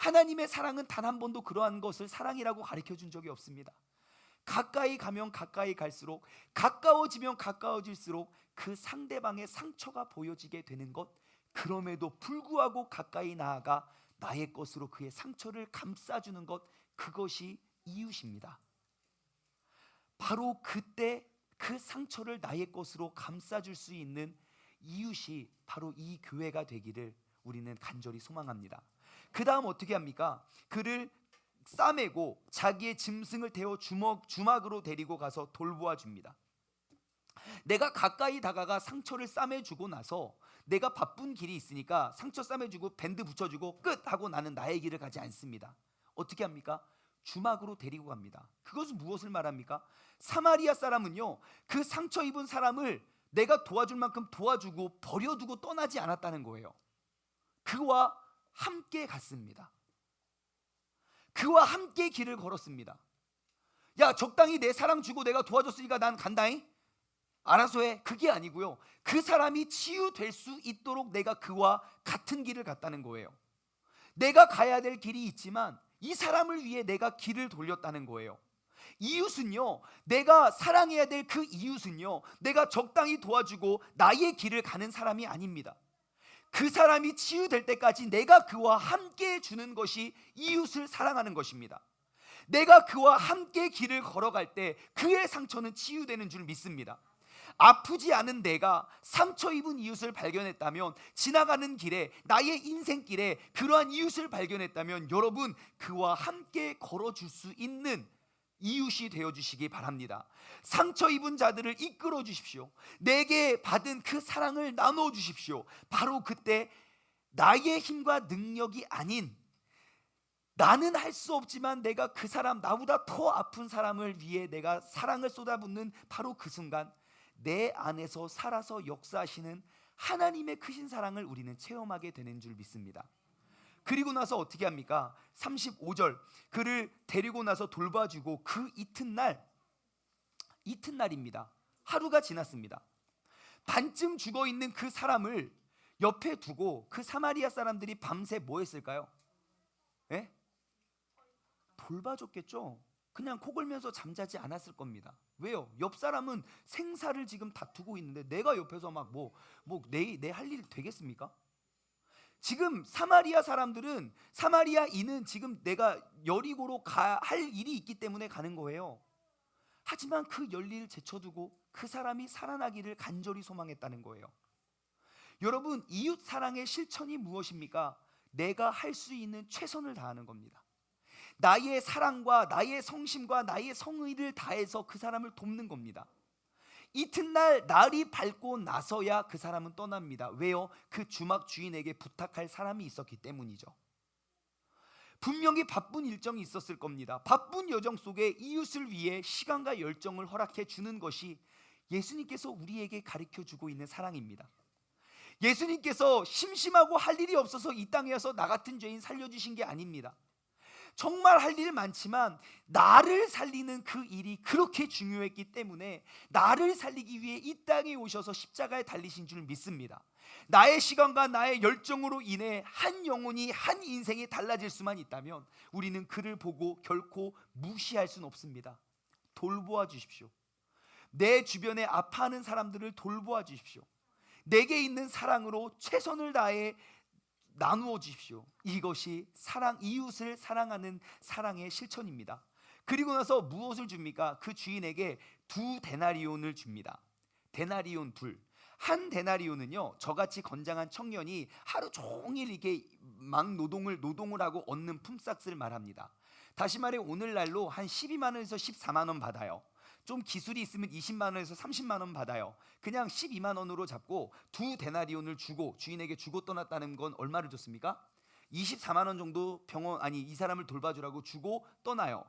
하나님의 사랑은 단 한 번도 그러한 것을 사랑이라고 가르쳐 준 적이 없습니다. 가까이 가면 가까이 갈수록, 가까워지면 가까워질수록 그 상대방의 상처가 보여지게 되는 것, 그럼에도 불구하고 가까이 나아가 나의 것으로 그의 상처를 감싸주는 것, 그것이 이웃입니다. 바로 그때 그 상처를 나의 것으로 감싸줄 수 있는 이웃이 바로 이 교회가 되기를 우리는 간절히 소망합니다. 그 다음 어떻게 합니까? 그를 싸매고 자기의 짐승을 태워 주막으로 데리고 가서 돌보아 줍니다. 내가 가까이 다가가 상처를 싸매주고 나서 내가 바쁜 길이 있으니까 상처 싸매주고 밴드 붙여주고 끝 하고 나는 나의 길을 가지 않습니다. 어떻게 합니까? 주막으로 데리고 갑니다. 그것은 무엇을 말합니까? 사마리아 사람은요, 그 상처 입은 사람을 내가 도와줄 만큼 도와주고 버려두고 떠나지 않았다는 거예요. 그와 함께 갔습니다. 그와 함께 길을 걸었습니다. 야, 적당히 내 사랑 주고 내가 도와줬으니까 난 간다잉, 알아서 해, 그게 아니고요, 그 사람이 치유될 수 있도록 내가 그와 같은 길을 갔다는 거예요. 내가 가야 될 길이 있지만 이 사람을 위해 내가 길을 돌렸다는 거예요. 이웃은요, 내가 사랑해야 될 그 이웃은요, 내가 적당히 도와주고 나의 길을 가는 사람이 아닙니다. 그 사람이 치유될 때까지 내가 그와 함께 주는 것이 이웃을 사랑하는 것입니다. 내가 그와 함께 길을 걸어갈 때 그의 상처는 치유되는 줄 믿습니다. 아프지 않은 내가 상처 입은 이웃을 발견했다면, 지나가는 길에 나의 인생길에 그러한 이웃을 발견했다면 여러분, 그와 함께 걸어줄 수 있는 이웃이 되어주시기 바랍니다. 상처 입은 자들을 이끌어 주십시오. 내게 받은 그 사랑을 나눠 주십시오. 바로 그때 나의 힘과 능력이 아닌, 나는 할 수 없지만 내가 그 사람, 나보다 더 아픈 사람을 위해 내가 사랑을 쏟아붓는 바로 그 순간 내 안에서 살아서 역사하시는 하나님의 크신 사랑을 우리는 체험하게 되는 줄 믿습니다. 그리고 나서 어떻게 합니까? 35절, 그를 데리고 나서 돌봐주고 그 이튿날입니다. 하루가 지났습니다. 반쯤 죽어있는 그 사람을 옆에 두고 그 사마리아 사람들이 밤새 뭐 했을까요? 예? 돌봐줬겠죠. 그냥 코 골면서 잠자지 않았을 겁니다. 왜요? 옆 사람은 생사를 지금 다투고 있는데 내가 옆에서 막 내 할 일 되겠습니까? 지금 사마리아 사람들은, 사마리아인은 지금 내가 여리고로 할 일이 있기 때문에 가는 거예요. 하지만 그 열일을 제쳐두고 그 사람이 살아나기를 간절히 소망했다는 거예요. 여러분, 이웃 사랑의 실천이 무엇입니까? 내가 할 수 있는 최선을 다하는 겁니다. 나의 사랑과 나의 성심과 나의 성의를 다해서 그 사람을 돕는 겁니다. 이튿날 날이 밝고 나서야 그 사람은 떠납니다. 왜요? 그 주막 주인에게 부탁할 사람이 있었기 때문이죠. 분명히 바쁜 일정이 있었을 겁니다. 바쁜 여정 속에 이웃을 위해 시간과 열정을 허락해 주는 것이 예수님께서 우리에게 가르쳐 주고 있는 사랑입니다. 예수님께서 심심하고 할 일이 없어서 이 땅에 와서 나 같은 죄인 살려주신 게 아닙니다. 정말 할 일 많지만 나를 살리는 그 일이 그렇게 중요했기 때문에 나를 살리기 위해 이 땅에 오셔서 십자가에 달리신 줄 믿습니다. 나의 시간과 나의 열정으로 인해 한 영혼이, 한 인생이 달라질 수만 있다면 우리는 그를 보고 결코 무시할 수는 없습니다. 돌보아 주십시오. 내 주변에 아파하는 사람들을 돌보아 주십시오. 내게 있는 사랑으로 최선을 다해 나누어 주십시오. 이것이 사랑, 이웃을 사랑하는 사랑의 실천입니다. 그리고 나서 무엇을 줍니까? 그 주인에게 2데나리온을 줍니다. 데나리온 둘. 한 데나리온은요, 저같이 건장한 청년이 하루 종일 이게 막 노동을 하고 얻는 품삯을 말합니다. 다시 말해 오늘날로 한 12만 원에서 14만 원 받아요. 좀 기술이 있으면 20만 원에서 30만 원 받아요. 그냥 12만 원으로 잡고 2데나리온을 주고 주인에게 주고 떠났다는 건 얼마를 줬습니까? 24만 원 정도 이 사람을 돌봐주라고 주고 떠나요.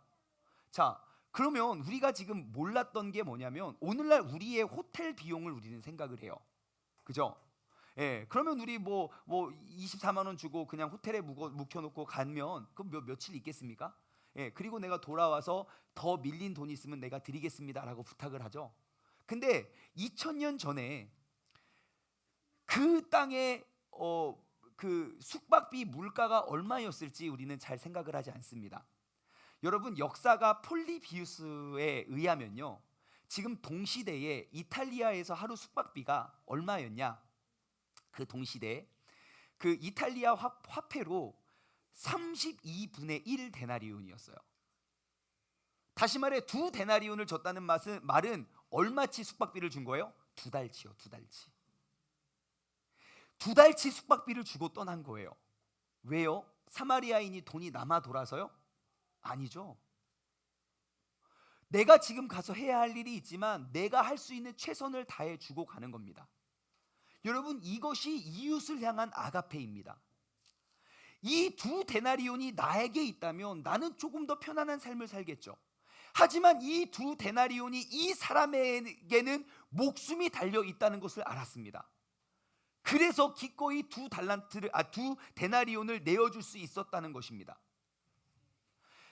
자, 그러면 우리가 지금 몰랐던 게 뭐냐면 오늘날 우리의 호텔 비용을 우리는 생각을 해요. 그죠? 예, 그러면 우리 24만 원 주고 그냥 호텔에 묵혀놓고 가면 그럼 며칠 있겠습니까? 예, 그리고 내가 돌아와서 더 밀린 돈이 있으면 내가 드리겠습니다라고 부탁을 하죠. 근데 2000년 전에 그 땅에 그 숙박비 물가가 얼마였을지 우리는 잘 생각을 하지 않습니다. 여러분, 역사가 폴리비우스에 의하면요, 지금 동시대에 이탈리아에서 하루 숙박비가 얼마였냐? 그 동시대에 그 이탈리아 화폐로 32분의 1 데나리온이었어요. 다시 말해 두 데나리온을 줬다는 말은 얼마치 숙박비를 준 거예요? 2달치요, 2달치. 2달치 숙박비를 주고 떠난 거예요. 왜요? 사마리아인이 돈이 남아 돌아서요? 아니죠. 내가 지금 가서 해야 할 일이 있지만 내가 할 수 있는 최선을 다해 주고 가는 겁니다. 여러분, 이것이 이웃을 향한 아가페입니다. 이 2데나리온이 나에게 있다면 나는 조금 더 편안한 삶을 살겠죠. 하지만 이 2데나리온이 이 사람에게는 목숨이 달려 있다는 것을 알았습니다. 그래서 기꺼이 2데나리온을 내어줄 수 있었다는 것입니다.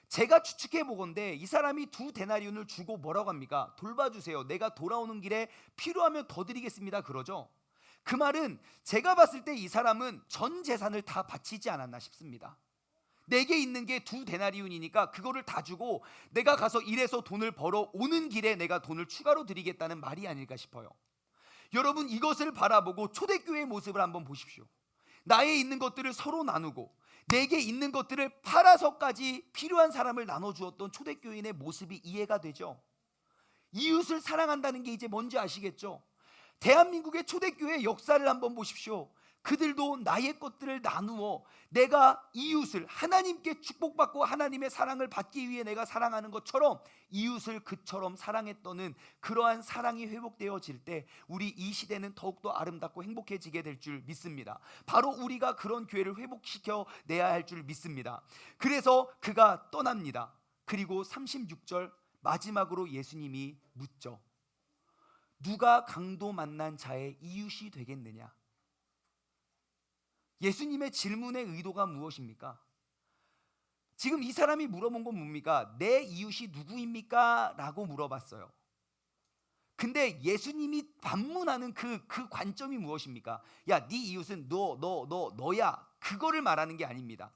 제가 추측해 보건대 이 사람이 2데나리온을 주고 뭐라고 합니까? 돌봐주세요. 내가 돌아오는 길에 필요하면 더 드리겠습니다. 그러죠. 그 말은 제가 봤을 때 이 사람은 전 재산을 다 바치지 않았나 싶습니다. 내게 있는 게 2데나리온이니까 그거를 다 주고 내가 가서 일해서 돈을 벌어 오는 길에 내가 돈을 추가로 드리겠다는 말이 아닐까 싶어요. 여러분, 이것을 바라보고 초대교회의 모습을 한번 보십시오. 나의 있는 것들을 서로 나누고 내게 있는 것들을 팔아서까지 필요한 사람을 나눠주었던 초대교인의 모습이 이해가 되죠. 이웃을 사랑한다는 게 이제 뭔지 아시겠죠? 대한민국의 초대교회 역사를 한번 보십시오. 그들도 나의 것들을 나누어 내가 이웃을 하나님께 축복받고 하나님의 사랑을 받기 위해 내가 사랑하는 것처럼 이웃을 그처럼 사랑했던 그러한 사랑이 회복되어질 때 우리 이 시대는 더욱더 아름답고 행복해지게 될 줄 믿습니다. 바로 우리가 그런 교회를 회복시켜 내야 할 줄 믿습니다. 그래서 그가 떠납니다. 그리고 36절 마지막으로 예수님이 묻죠. 누가 강도 만난 자의 이웃이 되겠느냐? 예수님의 질문의 의도가 무엇입니까? 지금 이 사람이 물어본 건 뭡니까? 내 이웃이 누구입니까? 라고 물어봤어요. 근데 예수님이 반문하는 그 관점이 무엇입니까? 야, 네 이웃은 너야. 그거를 말하는 게 아닙니다.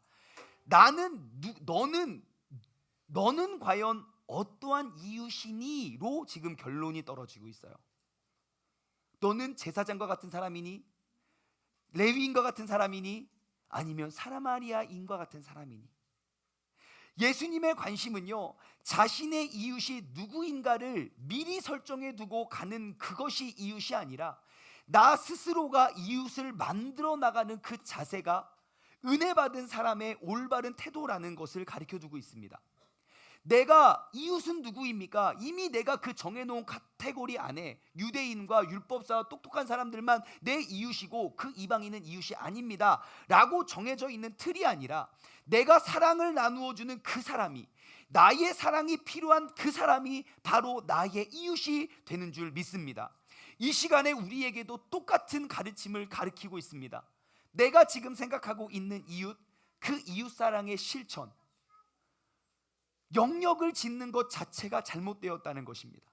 너는 과연 어떠한 이웃이니?로 지금 결론이 떨어지고 있어요. 너는 제사장과 같은 사람이니? 레위인과 같은 사람이니? 아니면 사마리아인과 같은 사람이니? 예수님의 관심은요, 자신의 이웃이 누구인가를 미리 설정해 두고 가는 그것이 이웃이 아니라 나 스스로가 이웃을 만들어 나가는 그 자세가 은혜 받은 사람의 올바른 태도라는 것을 가르쳐 두고 있습니다. 내가 이웃은 누구입니까? 이미 내가 그 정해놓은 카테고리 안에 유대인과 율법사와 똑똑한 사람들만 내 이웃이고 그 이방인은 이웃이 아닙니다 라고 정해져 있는 틀이 아니라 내가 사랑을 나누어주는 그 사람이, 나의 사랑이 필요한 그 사람이 바로 나의 이웃이 되는 줄 믿습니다. 이 시간에 우리에게도 똑같은 가르침을 가르치고 있습니다. 내가 지금 생각하고 있는 이웃, 그 이웃사랑의 실천, 영역을 짓는 것 자체가 잘못되었다는 것입니다.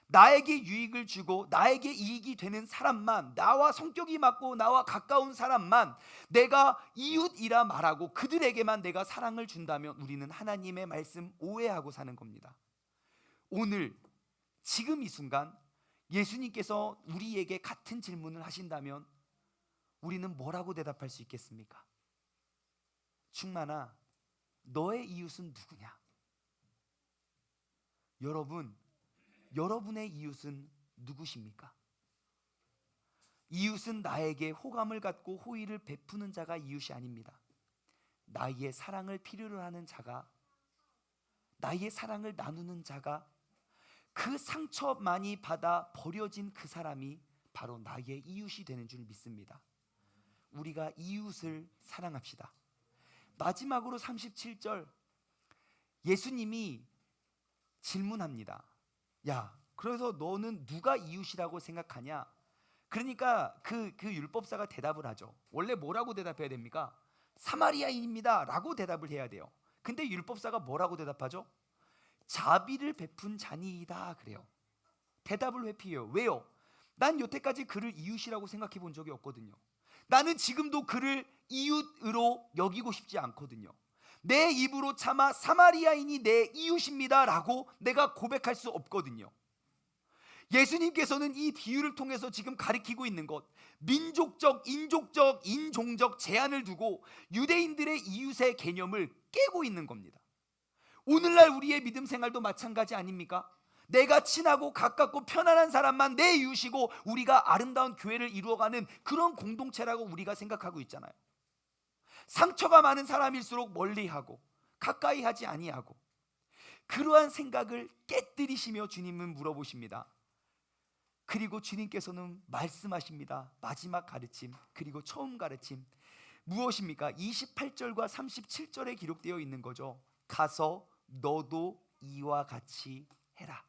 나에게 유익을 주고 나에게 이익이 되는 사람만, 나와 성격이 맞고 나와 가까운 사람만 내가 이웃이라 말하고 그들에게만 내가 사랑을 준다면 우리는 하나님의 말씀 오해하고 사는 겁니다. 오늘 지금 이 순간 예수님께서 우리에게 같은 질문을 하신다면 우리는 뭐라고 대답할 수 있겠습니까? 충만아, 너의 이웃은 누구냐? 여러분의 이웃은 누구십니까? 이웃은 나에게 호감을 갖고 호의를 베푸는 자가 이웃이 아닙니다. 나의 사랑을 필요로 하는 자가, 나의 사랑을 나누는 자가, 그 상처 많이 받아 버려진 그 사람이 바로 나의 이웃이 되는 줄 믿습니다. 우리가 이웃을 사랑합시다. 마지막으로 37절 예수님이 질문합니다. 야, 그래서 너는 누가 이웃이라고 생각하냐? 그러니까 그 율법사가 대답을 하죠. 원래 뭐라고 대답해야 됩니까? 사마리아인입니다 라고 대답을 해야 돼요. 근데 율법사가 뭐라고 대답하죠? 자비를 베푼 자니이다 그래요. 대답을 회피해요. 왜요? 난 여태까지 그를 이웃이라고 생각해 본 적이 없거든요. 나는 지금도 그를 이웃으로 여기고 싶지 않거든요. 내 입으로 차마 사마리아인이 내 이웃입니다 라고 내가 고백할 수 없거든요. 예수님께서는 이 비유를 통해서 지금 가리키고 있는 것, 민족적, 인종적 제한을 두고 유대인들의 이웃의 개념을 깨고 있는 겁니다. 오늘날 우리의 믿음 생활도 마찬가지 아닙니까? 내가 친하고 가깝고 편안한 사람만 내 이웃이고 우리가 아름다운 교회를 이루어가는 그런 공동체라고 우리가 생각하고 있잖아요. 상처가 많은 사람일수록 멀리하고 가까이 하지 아니하고, 그러한 생각을 깨뜨리시며 주님은 물어보십니다. 그리고 주님께서는 말씀하십니다. 마지막 가르침, 그리고 처음 가르침 무엇입니까? 28절과 37절에 기록되어 있는 거죠. 가서 너도 이와 같이 해라.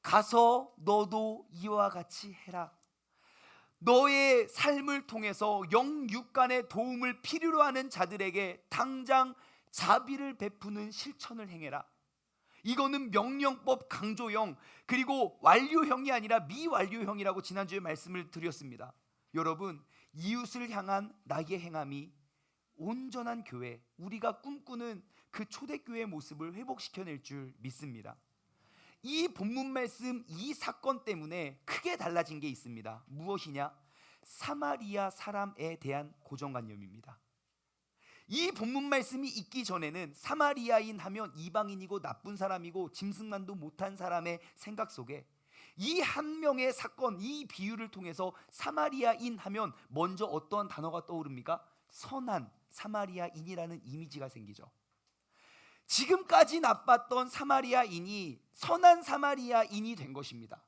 가서 너도 이와 같이 해라. 너의 삶을 통해서 영육간의 도움을 필요로 하는 자들에게 당장 자비를 베푸는 실천을 행해라. 이거는 명령법 강조형, 그리고 완료형이 아니라 미완료형이라고 지난주에 말씀을 드렸습니다. 여러분, 이웃을 향한 나의 행함이 온전한 교회, 우리가 꿈꾸는 그 초대교회의 모습을 회복시켜낼 줄 믿습니다. 이 본문 말씀, 이 사건 때문에 크게 달라진 게 있습니다. 무엇이냐? 사마리아 사람에 대한 고정관념입니다. 이 본문 말씀이 있기 전에는 사마리아인 하면 이방인이고 나쁜 사람이고 짐승만도 못한 사람의 생각 속에 이 한 명의 사건, 이 비유를 통해서 사마리아인 하면 먼저 어떠한 단어가 떠오릅니까? 선한 사마리아인이라는 이미지가 생기죠. 지금까지 나빴던 사마리아인이 선한 사마리아인이 된 것입니다.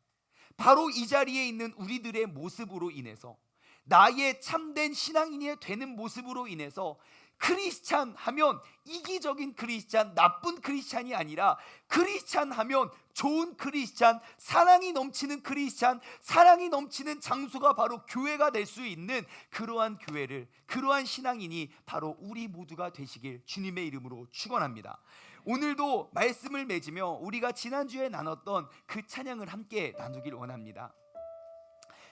바로 이 자리에 있는 우리들의 모습으로 인해서, 나의 참된 신앙인이 되는 모습으로 인해서 크리스찬 하면 이기적인 크리스찬, 나쁜 크리스찬이 아니라 크리스찬 하면 좋은 크리스찬, 사랑이 넘치는 크리스찬, 사랑이 넘치는 장소가 바로 교회가 될 수 있는 그러한 교회를, 그러한 신앙인이 바로 우리 모두가 되시길 주님의 이름으로 축원합니다. 오늘도 말씀을 맺으며 우리가 지난주에 나눴던 그 찬양을 함께 나누길 원합니다.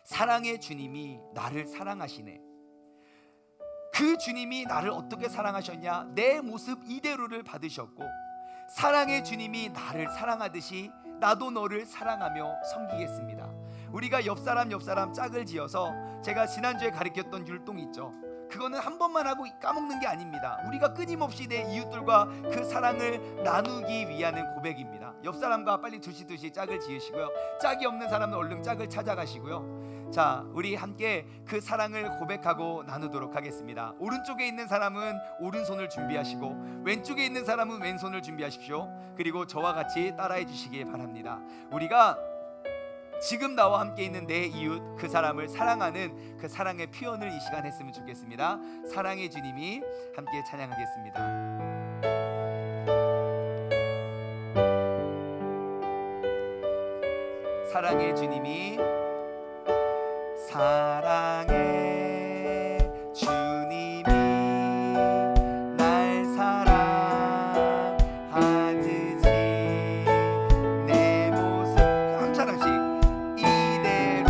사랑의 주님이 나를 사랑하시네. 그 주님이 나를 어떻게 사랑하셨냐? 내 모습 이대로를 받으셨고, 사랑의 주님이 나를 사랑하듯이 나도 너를 사랑하며 섬기겠습니다. 우리가 옆사람 짝을 지어서, 제가 지난주에 가르쳤던 율동 있죠. 그거는 한 번만 하고 까먹는 게 아닙니다. 우리가 끊임없이 내 이웃들과 그 사랑을 나누기 위한 고백입니다. 옆사람과 빨리 두시 짝을 지으시고요, 짝이 없는 사람은 얼른 짝을 찾아가시고요. 자, 우리 함께 그 사랑을 고백하고 나누도록 하겠습니다. 오른쪽에 있는 사람은 오른손을 준비하시고 왼쪽에 있는 사람은 왼손을 준비하십시오. 그리고 저와 같이 따라해 주시기 바랍니다. 우리가 지금 나와 함께 있는 내 이웃, 그 사람을 사랑하는 그 사랑의 표현을 이 시간 했으면 좋겠습니다. 사랑의 주님이 함께 찬양하겠습니다. 사랑의 주님이, 사랑의 주님이 날 사랑하듯이 내 모습 한 사람씩 이대로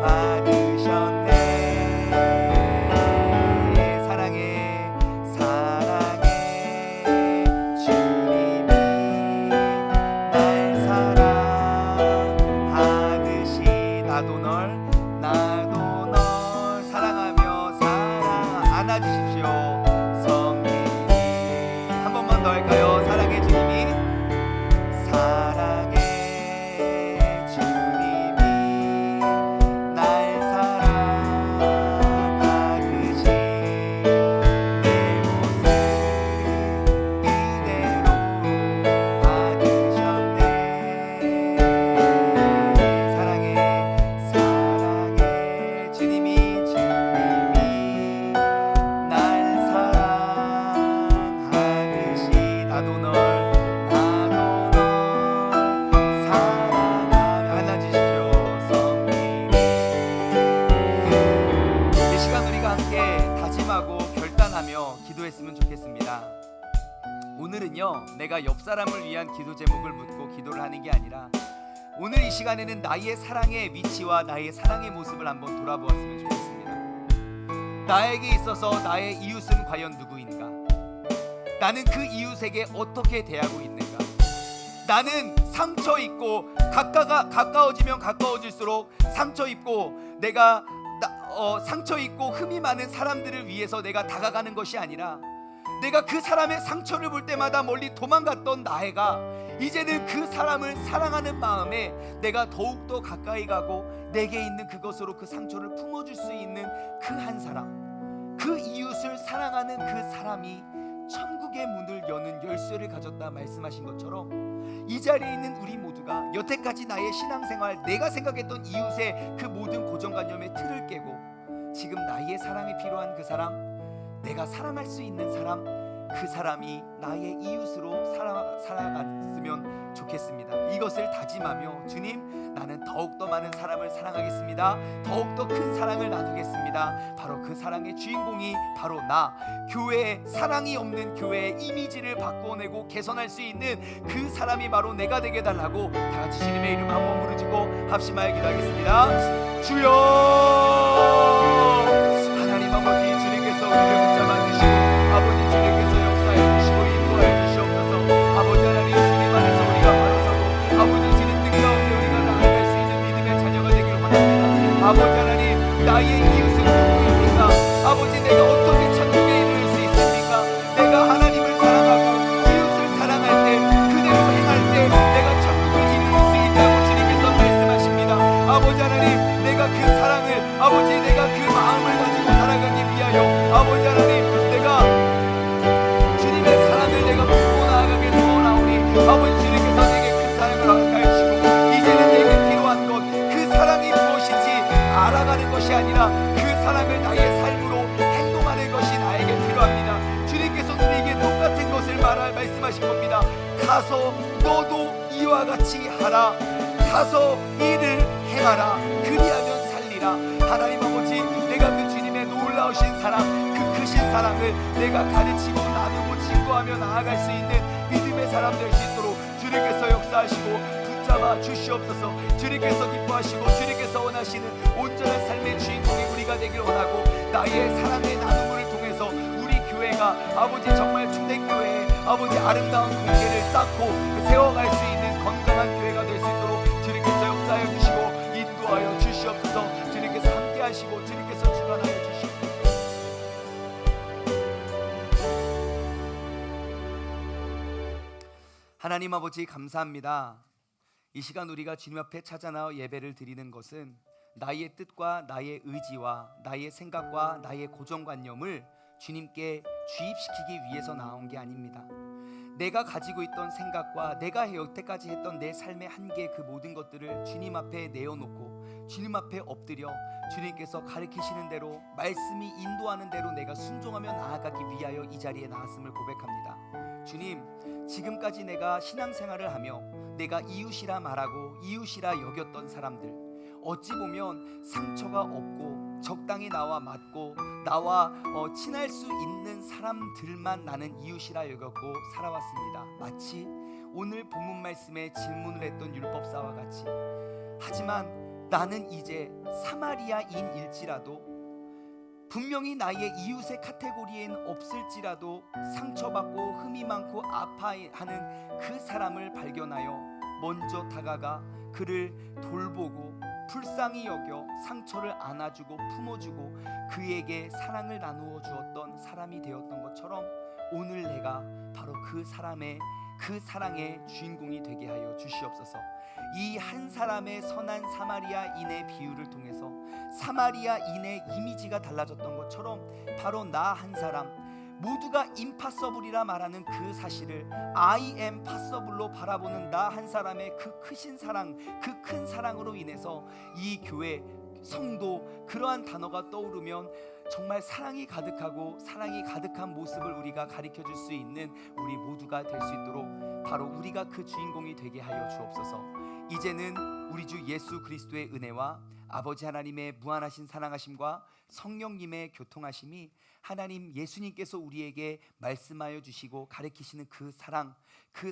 받으셨네. 사랑의 주님이 날 사랑하듯이 나도 널 사랑하며 안아주십시오. 성령님, 한 번만 더 할까요? 사랑의 주님이, 사랑의 주님이 날 사랑하듯이 내 모습 이대로 받으셨네. 사랑의 주님이 날 사랑하듯이 나도 널 사랑하며 안아주십시오. 성령님, 이 시간 우리가 함께 다짐하고 결단하며 기도했으면 좋겠습니다. 오늘은요, 내가 옆 사람을 위한 기도 제목을 묻고 기도를 하는 게 아니라 오늘 이 시간에는 나의 사랑의 위치와 나의 사랑의 모습을 한번 돌아보았으면 좋겠습니다. 나에게 있어서 나의 이웃은 과연 누구인가? 나는 그 이웃에게 어떻게 대하고 있는가? 나는 상처 있고 가까워지면 가까워질수록 상처 있고 상처 있고 흠이 많은 사람들을 위해서 내가 다가가는 것이 아니라, 내가 그 사람의 상처를 볼 때마다 멀리 도망갔던 나애가 이제는 그 사람을 사랑하는 마음에 내가 더욱더 가까이 가고 내게 있는 그것으로 그 상처를 품어줄 수 있는 그 한 사람, 그 이웃을 사랑하는 그 사람이 천국의 문을 여는 열쇠를 가졌다 말씀하신 것처럼, 이 자리에 있는 우리 모두가 여태까지 나의 신앙생활, 내가 생각했던 이웃의 그 모든 고정관념의 틀을 깨고 지금 나의 사랑이 필요한 그 사람, 내가 사랑할 수 있는 사람, 그 사람이 나의 이웃으로 살아갔으면 좋겠습니다. 이것을 다짐하며, 주님, 나는 더욱더 많은 사람을 사랑하겠습니다. 더욱더 큰 사랑을 나누겠습니다. 바로 그 사랑의 주인공이 바로 나, 교회에, 사랑이 없는 교회의 이미지를 바꿔내고 개선할 수 있는 그 사람이 바로 내가 되게 달라고 다 같이 주님의 이름 한번 부르짖고 합심하여 기도하겠습니다. 주여, 하나님 아버지, 주님께서 우리를 붙잡아 주시고 아버지 주님께서 역사해 주시고 인도하여 주시옵소서. 아버지 하나님, 주님 안에서 우리가 바로 서고 아버지 주님 뜻 가운데 우리가 나아갈 수 있는 믿음의 자녀가 되기를 원합니다. 아버지 하나님, 나의 이웃은 누구입니까? 아버지, 내가 어떻게 천국에 이룰 수 있습니까? 내가 하나님을 사랑하고 이웃을 사랑할 때, 그대로 행할 때 내가 천국을 이룰 수 있다고 주님께서 말씀하십니다. 아버지 하나님, 내가 그 사랑을, 아버지 내가 그 마음을 가지고 살아가기 위하여 아버지 하나님, 내가 주님의 사랑을 내가 품고 나아가게 도와오니 아버지 주님께서 내게 그 사랑을 허락하여 주시고, 이제는 내게 필요한 것, 그 사랑이 무엇인지 알아가는 것이 아니라 그 사랑을 나의 삶으로 행동하는 것이 나에게 필요합니다. 주님께서 우리에게 똑같은 것을 말씀하신 겁니다. 가서 너도 이와 같이 하라. 가서 이를 행하라. 그리하면 살리라. 하나님 아버지, 내가 그 주님의 놀라우신 사랑, 그 크신 사랑을 내가 가르치고 나누고 증거하며 나아갈 수 있는 믿음의 사람 될 수 있도록 주님께서 역사하시고 붙잡아 주시옵소서. 주님께서 기뻐하시고 주님께서 원하시는 온전한 삶의 주인공이 우리가 되길 원하고, 나의 사랑의 나눔을 통해서 우리 교회가 아버지 정말 초대교회에 아버지 아름다운 공개를 쌓고 세워갈 수 있는 건강한 교회가 될 수 있도록 주님께서 역사하여 주시고 인도하여 주시옵소서. 주님께서 함께 하시고 주님께서 주관하여 주시옵소서. 하나님 아버지, 감사합니다. 이 시간 우리가 주님 앞에 찾아 나와 예배를 드리는 것은 나의 뜻과 나의 의지와 나의 생각과 나의 고정관념을 주님께 주입시키기 위해서 나온 게 아닙니다. 내가 가지고 있던 생각과 내가 여태까지 했던 내 삶의 한계, 그 모든 것들을 주님 앞에 내어놓고 주님 앞에 엎드려 주님께서 가르치시는 대로, 말씀이 인도하는 대로 내가 순종하며 나아가기 위하여 이 자리에 나왔음을 고백합니다. 주님, 지금까지 내가 신앙생활을 하며 내가 이웃이라 말하고 이웃이라 여겼던 사람들, 어찌 보면 상처가 없고 적당히 나와 맞고 나와 친할 수 있는 사람들만 나는 이웃이라 여겼고 살아왔습니다. 마치 오늘 본문 말씀에 질문을 했던 율법사와 같이. 하지만 나는 이제 사마리아인일지라도, 분명히 나의 이웃의 카테고리에는 없을지라도 상처받고 흠이 많고 아파하는 그 사람을 발견하여 먼저 다가가 그를 돌보고 불쌍히 여겨 상처를 안아주고 품어주고 그에게 사랑을 나누어 주었던 사람이 되었던 것처럼, 오늘 내가 바로 그 사랑의 주인공이 되게 하여 주시옵소서. 이 한 사람의 선한 사마리아인의 비유를 통해서 사마리아인의 이미지가 달라졌던 것처럼, 바로 나 한 사람, 모두가 임파서블이라 말하는 그 사실을 I am possible로 바라보는 나 한 사람의 그 크신 사랑, 그 큰 사랑으로 인해서 이 교회 성도, 그러한 단어가 떠오르면 정말 사랑이 가득하고 사랑이 가득한 모습을 우리가 가르쳐 줄 수 있는 우리 모두가 될 수 있도록 바로 우리가 그 주인공이 되게 하여 주옵소서. 이제는 우리 주 예수 그리스도의 은혜와 아버지 하나님의 무한하신 사랑하심과 성령님의 교통하심이 하나님 예수님께서 우리에게 말씀하여 주시고 가르치시는 그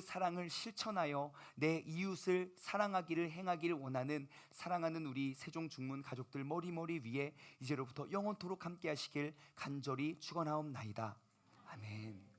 사랑을 실천하여 내 이웃을 사랑하기를 행하기를 원하는 사랑하는 우리 세종 중문 가족들 머리머리 위에 이제로부터 영원토록 함께 하시길 간절히 축원하옵나이다. 아멘.